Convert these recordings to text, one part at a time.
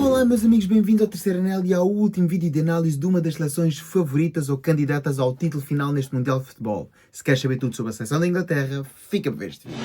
Olá meus amigos, bem-vindos ao terceiro anel e ao último vídeo de análise de uma das seleções favoritas ou candidatas ao título final neste Mundial de Futebol. Se queres saber tudo sobre a seleção da Inglaterra, fica para ver este vídeo.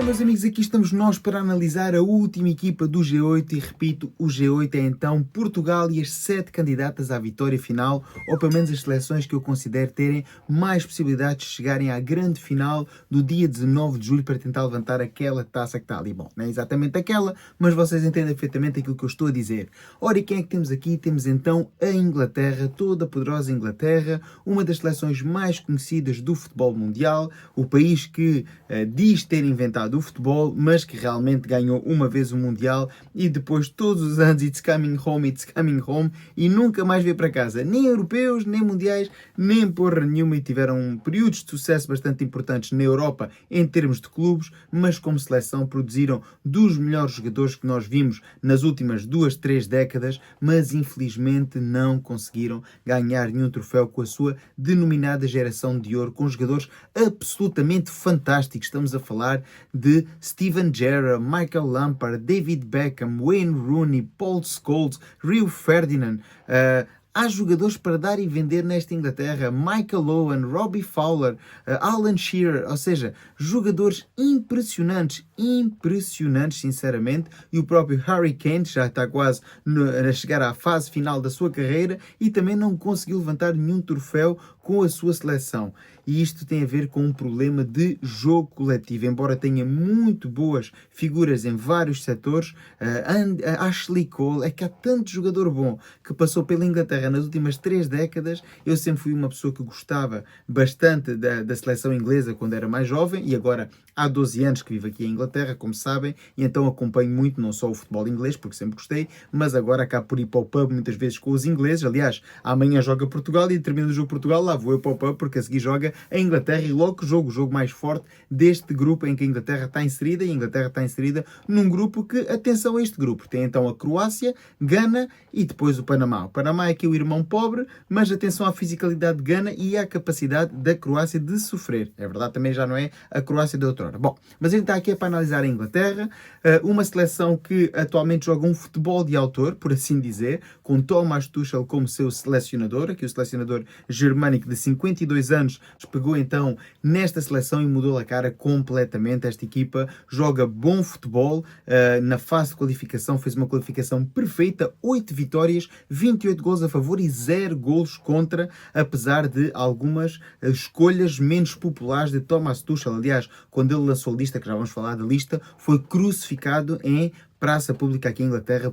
Meus amigos, aqui estamos nós para analisar a última equipa do G8 e repito, o G8 é então Portugal e as 7 candidatas à vitória final, ou pelo menos as seleções que eu considero terem mais possibilidades de chegarem à grande final do dia 19 de julho para tentar levantar aquela taça que está ali. Bom, não é exatamente aquela, mas vocês entendem perfeitamente aquilo que eu estou a dizer. Ora, e quem é que temos aqui? Temos então a Inglaterra, toda a poderosa Inglaterra, uma das seleções mais conhecidas do futebol mundial, o país que diz ter inventado o futebol, mas que realmente ganhou uma vez o Mundial e depois todos os anos it's coming home e nunca mais veio para casa, nem europeus, nem mundiais, nem porra nenhuma, e tiveram períodos de sucesso bastante importantes na Europa em termos de clubes, mas como seleção produziram dos melhores jogadores que nós vimos nas últimas 2-3 décadas, mas infelizmente não conseguiram ganhar nenhum troféu com a sua denominada geração de ouro, com jogadores absolutamente fantásticos. Estamos a falar de Steven Gerrard, Michael Lampard, David Beckham, Wayne Rooney, Paul Scholes, Rio Ferdinand. Há jogadores para dar e vender nesta Inglaterra, Michael Owen, Robbie Fowler, Alan Shearer, ou seja, jogadores impressionantes sinceramente, e o próprio Harry Kane já está quase a chegar à fase final da sua carreira e também não conseguiu levantar nenhum troféu com a sua seleção. E isto tem a ver com um problema de jogo coletivo. Embora tenha muito boas figuras em vários setores, Ashley Cole, é que há tanto jogador bom que passou pela Inglaterra nas últimas 3 décadas. Eu sempre fui uma pessoa que gostava bastante da seleção inglesa quando era mais jovem e agora há 12 anos que vivo aqui em Inglaterra, como sabem, e então acompanho muito não só o futebol inglês, porque sempre gostei, mas agora acabo por ir para o pub muitas vezes com os ingleses. Aliás, amanhã joga Portugal e termina o jogo Portugal, lá vou eu para o pub porque a seguir joga a Inglaterra e logo que o jogo mais forte deste grupo em que a Inglaterra está inserida, e a Inglaterra está inserida num grupo que, atenção a este grupo, tem então a Croácia, Gana e depois o Panamá. O Panamá é aqui o irmão pobre, mas atenção à fisicalidade de Gana e à capacidade da Croácia de sofrer. É verdade, também já não é a Croácia de outrora. Bom, mas ele está aqui para analisar a Inglaterra, uma seleção que atualmente joga um futebol de autor, por assim dizer, com Thomas Tuchel como seu selecionador, aqui o selecionador germânico de 52 anos, pegou então nesta seleção e mudou a cara completamente. Esta equipa joga bom futebol, na fase de qualificação fez uma qualificação perfeita, 8 vitórias, 28 gols a favor e 0 gols contra, apesar de algumas escolhas menos populares de Thomas Tuchel. Aliás, quando ele lançou a lista, que já vamos falar da lista, foi crucificado em praça pública aqui em Inglaterra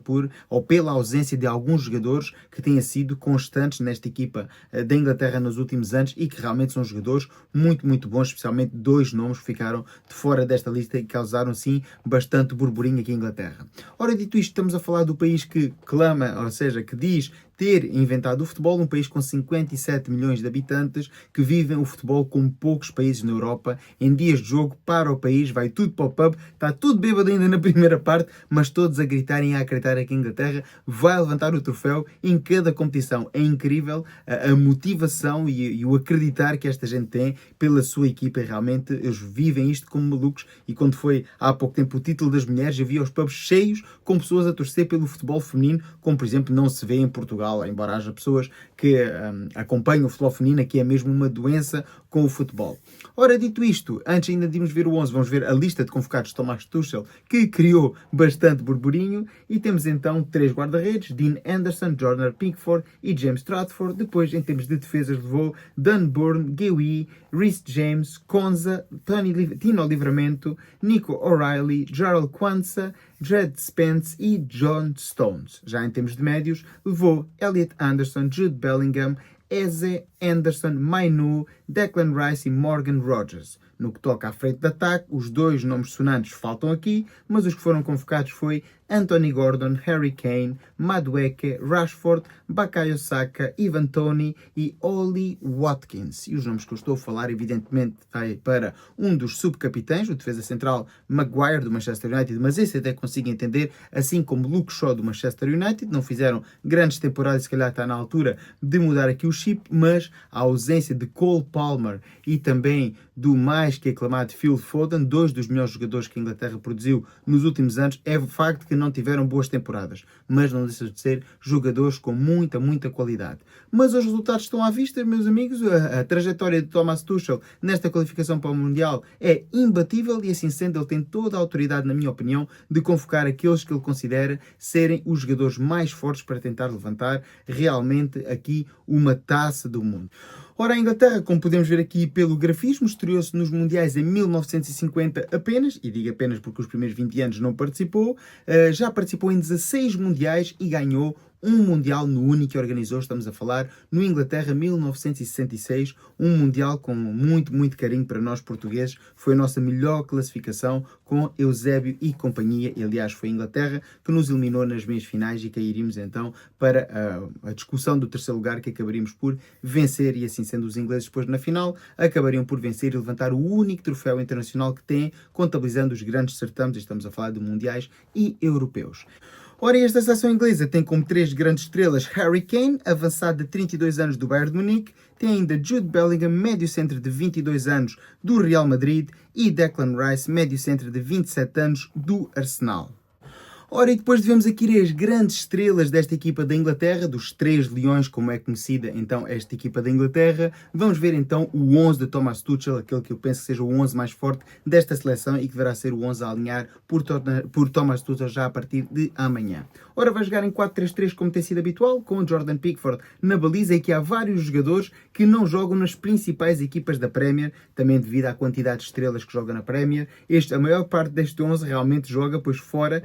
pela ausência de alguns jogadores que tenham sido constantes nesta equipa da Inglaterra nos últimos anos e que realmente são jogadores muito bons, especialmente 2 nomes que ficaram de fora desta lista e causaram sim bastante burburinho aqui em Inglaterra. Ora, dito isto, estamos a falar do país que clama, ou seja, que diz ter inventado o futebol, um país com 57 milhões de habitantes que vivem o futebol como poucos países na Europa. Em dias de jogo, para o país, vai tudo para o pub, está tudo bêbado ainda na primeira parte, mas todos a gritarem e a acreditar que a Inglaterra vai levantar o troféu em cada competição. É incrível a motivação e o acreditar que esta gente tem pela sua equipa. Realmente, eles vivem isto como malucos, e quando foi há pouco tempo o título das mulheres, eu vi os pubs cheios com pessoas a torcer pelo futebol feminino, como por exemplo não se vê em Portugal, embora haja pessoas que acompanham o futebol feminino, aqui é mesmo uma doença com o futebol. Ora, dito isto, antes ainda de irmos ver o 11, vamos ver a lista de convocados de Thomas Tuchel, que criou bastante burburinho, e temos então 3 guarda-redes, Dean Anderson, Jordan Pickford e James Trafford. Depois, em termos de defesas, levou Dan Burn, Guehi, Reece James, Konza, Tino Livramento, Nico O'Reilly, Gerald Quansah, Dred Spence e John Stones. Já em termos de médios, levou Elliot Anderson, Jude Bellingham, Eze, Anderson, Mainu, Declan Rice e Morgan Rogers. No que toca à frente de ataque, os dois nomes sonantes faltam aqui, mas os que foram convocados foi Anthony Gordon, Harry Kane, Madueke, Rashford, Bukayo Saka, Ivan Toney e Ollie Watkins. E os nomes que eu estou a falar, evidentemente, vai para um dos subcapitães, o defesa central Maguire, do Manchester United, mas esse até consigo entender, assim como Luke Shaw, do Manchester United. Não fizeram grandes temporadas, se calhar está na altura de mudar aqui o chip, mas a ausência de Cole Palmer e também do mais que aclamado Phil Foden, dois dos melhores jogadores que a Inglaterra produziu nos últimos anos, é o facto que não tiveram boas temporadas, mas não deixam de ser jogadores com muita qualidade. Mas os resultados estão à vista, meus amigos. A trajetória de Thomas Tuchel nesta qualificação para o Mundial é imbatível e, assim sendo, ele tem toda a autoridade, na minha opinião, de convocar aqueles que ele considera serem os jogadores mais fortes para tentar levantar realmente aqui uma taça do mundo. Ora, a Inglaterra, como podemos ver aqui pelo grafismo, estreou-se nos Mundiais em 1950 apenas, e digo apenas porque os primeiros 20 anos não participou, já participou em 16 Mundiais e ganhou um Mundial no único que organizou. Estamos a falar no Inglaterra 1966, um Mundial com muito carinho para nós portugueses. Foi a nossa melhor classificação com Eusébio e companhia. E, aliás, foi a Inglaterra que nos eliminou nas meias finais e cairíamos então para a discussão do terceiro lugar, que acabaríamos por vencer, e assim sendo, os ingleses depois na final acabariam por vencer e levantar o único troféu internacional que têm, contabilizando os grandes certames. Estamos a falar de mundiais e europeus. Ora, esta seleção inglesa tem como três grandes estrelas Harry Kane, avançado de 32 anos do Bayern de Munique, tem ainda Jude Bellingham, médio centro de 22 anos do Real Madrid, e Declan Rice, médio centro de 27 anos do Arsenal. Ora, e depois devemos aqui as grandes estrelas desta equipa da Inglaterra, dos Três Leões, como é conhecida então esta equipa da Inglaterra. Vamos ver então o 11 de Thomas Tuchel, aquele que eu penso que seja o 11 mais forte desta seleção e que deverá ser o 11 a alinhar por Thomas Tuchel já a partir de amanhã. Ora, vai jogar em 4-3-3 como tem sido habitual, com Jordan Pickford na baliza, e que há vários jogadores que não jogam nas principais equipas da Premier, também devido à quantidade de estrelas que jogam na Premier. A maior parte deste 11 realmente joga pois fora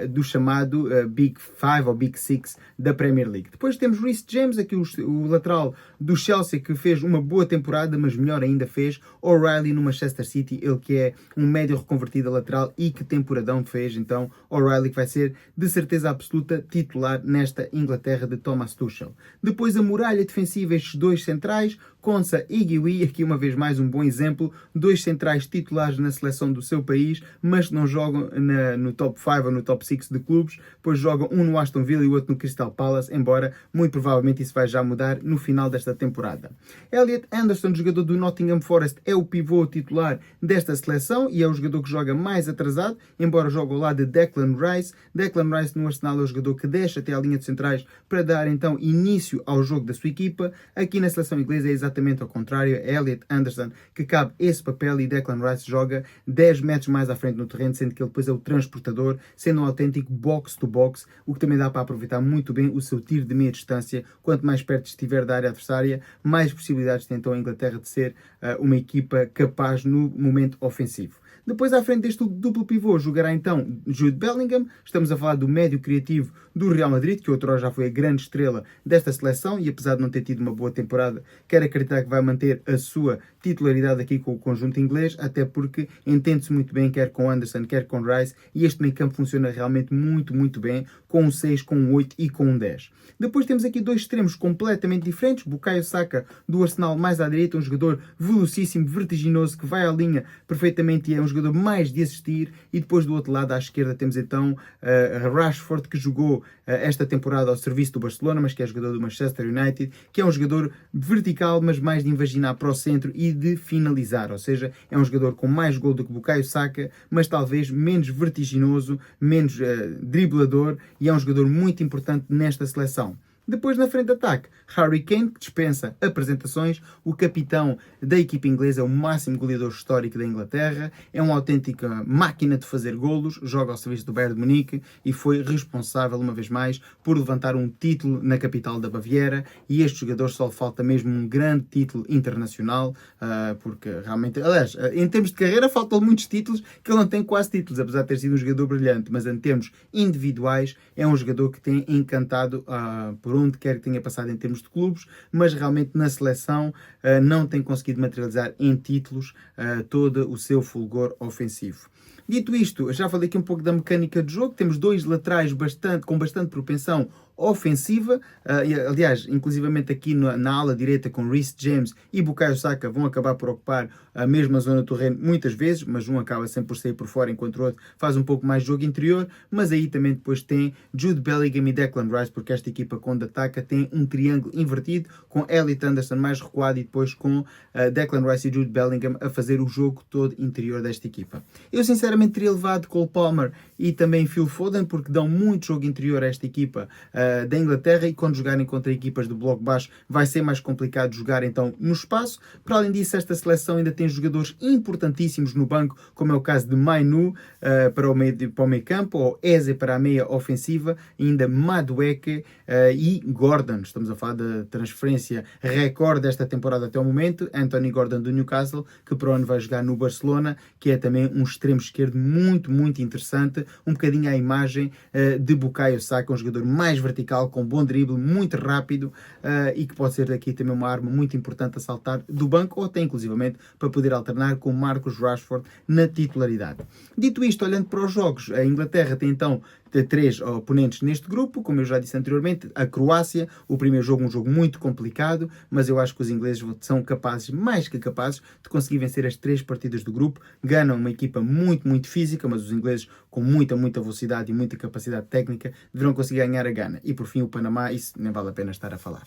do chamado Big Five ou Big Six da Premier League. Depois temos Reece James, aqui o lateral do Chelsea, que fez uma boa temporada, mas melhor ainda fez O'Reilly no Manchester City, ele que é um médio reconvertido a lateral, e que temporadão fez então O'Reilly, que vai ser de certeza absoluta titular nesta Inglaterra de Thomas Tuchel. Depois a muralha defensiva, estes dois centrais, Konsa e Guiwi, aqui uma vez mais um bom exemplo, dois centrais titulares na seleção do seu país, mas não jogam no top 5 ou no top 6 de clubes, pois jogam um no Aston Villa e o outro no Crystal Palace, embora muito provavelmente isso vai já mudar no final desta temporada. Elliot Anderson, jogador do Nottingham Forest, é o pivô titular desta seleção e é o jogador que joga mais atrasado, embora jogue ao lado de Declan Rice. Declan Rice no Arsenal é o jogador que desce até à linha de centrais para dar então início ao jogo da sua equipa. Aqui na seleção inglesa é exatamente ao contrário, é Elliot Anderson que cabe esse papel, e Declan Rice joga 10 metros mais à frente no terreno, sendo que ele depois é o transportador, sendo um autêntico box-to-box, o que também dá para aproveitar muito bem o seu tiro de meia distância. Quanto mais perto estiver da área adversária, mais possibilidades tem então a Inglaterra de ser uma equipa capaz no momento ofensivo. Depois, à frente deste duplo pivô, jogará então Jude Bellingham. Estamos a falar do médio criativo do Real Madrid, que outrora já foi a grande estrela desta seleção, e apesar de não ter tido uma boa temporada, quero acreditar que vai manter a sua titularidade aqui com o conjunto inglês, até porque entende-se muito bem, quer com Anderson, quer com Rice, e este meio campo funciona realmente muito bem, com um 6, com um 8 e com um 10. Depois temos aqui dois extremos completamente diferentes. Bukayo Saka, do Arsenal, mais à direita, um jogador velocíssimo, vertiginoso, que vai à linha perfeitamente e é um jogador mais de assistir. E depois do outro lado, à esquerda, temos então Rashford, que jogou esta temporada ao serviço do Barcelona, mas que é jogador do Manchester United, que é um jogador vertical, mas mais de invaginar para o centro e de finalizar. Ou seja, é um jogador com mais gol do que Bukayo Saka, mas talvez menos vertiginoso, menos driblador, e é um jogador muito importante nesta seleção. Depois, na frente de ataque, Harry Kane, que dispensa apresentações, o capitão da equipa inglesa, é o máximo goleador histórico da Inglaterra, é uma autêntica máquina de fazer golos, joga ao serviço do Bayern de Munique e foi responsável, uma vez mais, por levantar um título na capital da Baviera, e este jogador só lhe falta mesmo um grande título internacional, porque realmente, aliás, em termos de carreira, faltam muitos títulos, que ele não tem quase títulos, apesar de ter sido um jogador brilhante, mas em termos individuais, é um jogador que tem encantado por onde quer que tenha passado em termos de clubes, mas realmente na seleção não tem conseguido materializar em títulos todo o seu fulgor ofensivo. Dito isto, já falei aqui um pouco da mecânica de jogo. Temos dois laterais com bastante propensão ofensiva. Aliás, inclusivamente aqui na ala direita com Reece James e Bukayo Saka vão acabar por ocupar a mesma zona do terreno muitas vezes, mas um acaba sempre por sair por fora, enquanto o outro faz um pouco mais de jogo interior. Mas aí também depois tem Jude Bellingham e Declan Rice, porque esta equipa, quando ataca, tem um triângulo invertido, com Elliot Anderson mais recuado e depois com Declan Rice e Jude Bellingham a fazer o jogo todo interior desta equipa. Eu sinceramente teria levado Cole Palmer e também Phil Foden, porque dão muito jogo interior a esta equipa da Inglaterra, e quando jogarem contra equipas do bloco baixo vai ser mais complicado jogar então no espaço. Para além disso, esta seleção ainda tem jogadores importantíssimos no banco, como é o caso de Mainu para o meio campo, ou Eze para a meia ofensiva, ainda Madueke e Gordon. Estamos a falar da transferência recorde desta temporada até o momento, Anthony Gordon do Newcastle, que para o ano vai jogar no Barcelona, que é também um extremo esquerdo muito, muito interessante, um bocadinho à imagem de Bukayo Saka, um jogador mais vertical, com bom drible, muito rápido e que pode ser aqui também uma arma muito importante a saltar do banco, ou até inclusivamente para poder alternar com Marcus Rashford na titularidade. Dito isto, olhando para os jogos, a Inglaterra tem então três oponentes neste grupo, como eu já disse anteriormente. A Croácia, o primeiro jogo, um jogo muito complicado, mas eu acho que os ingleses são capazes, mais que capazes, de conseguir vencer as 3 partidas do grupo. Ganham uma equipa muito, muito física, mas os ingleses, com muita, muita velocidade e muita capacidade técnica, deverão conseguir ganhar a Gana. E por fim o Panamá, isso nem vale a pena estar a falar.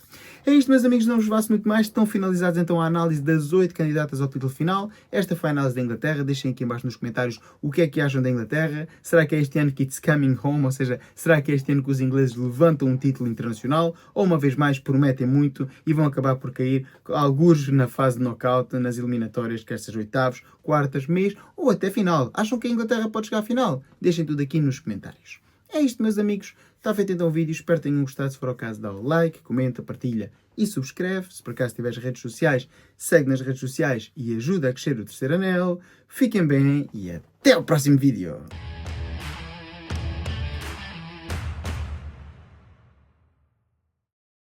É isto, meus amigos, não vos vasso muito mais. Estão finalizados então a análise das 8 candidatas ao título final. Esta foi a análise da Inglaterra. Deixem aqui embaixo nos comentários o que é que acham da Inglaterra. Será que é este ano que it's coming home? Ou seja, será que é este ano que os ingleses levantam um título internacional, ou uma vez mais prometem muito e vão acabar por cair algures na fase de knockout, nas eliminatórias, quer sejam oitavos, quartas, meias ou até final? Acham que a Inglaterra pode chegar à final? Deixem tudo aqui nos comentários. É isto, meus amigos. Está feito então o vídeo. Espero que tenham gostado. Se for o caso, dá o like, comenta, partilha e subscreve. Se por acaso tiveres redes sociais, segue nas redes sociais e ajuda a crescer o terceiro anel. Fiquem bem e até o próximo vídeo.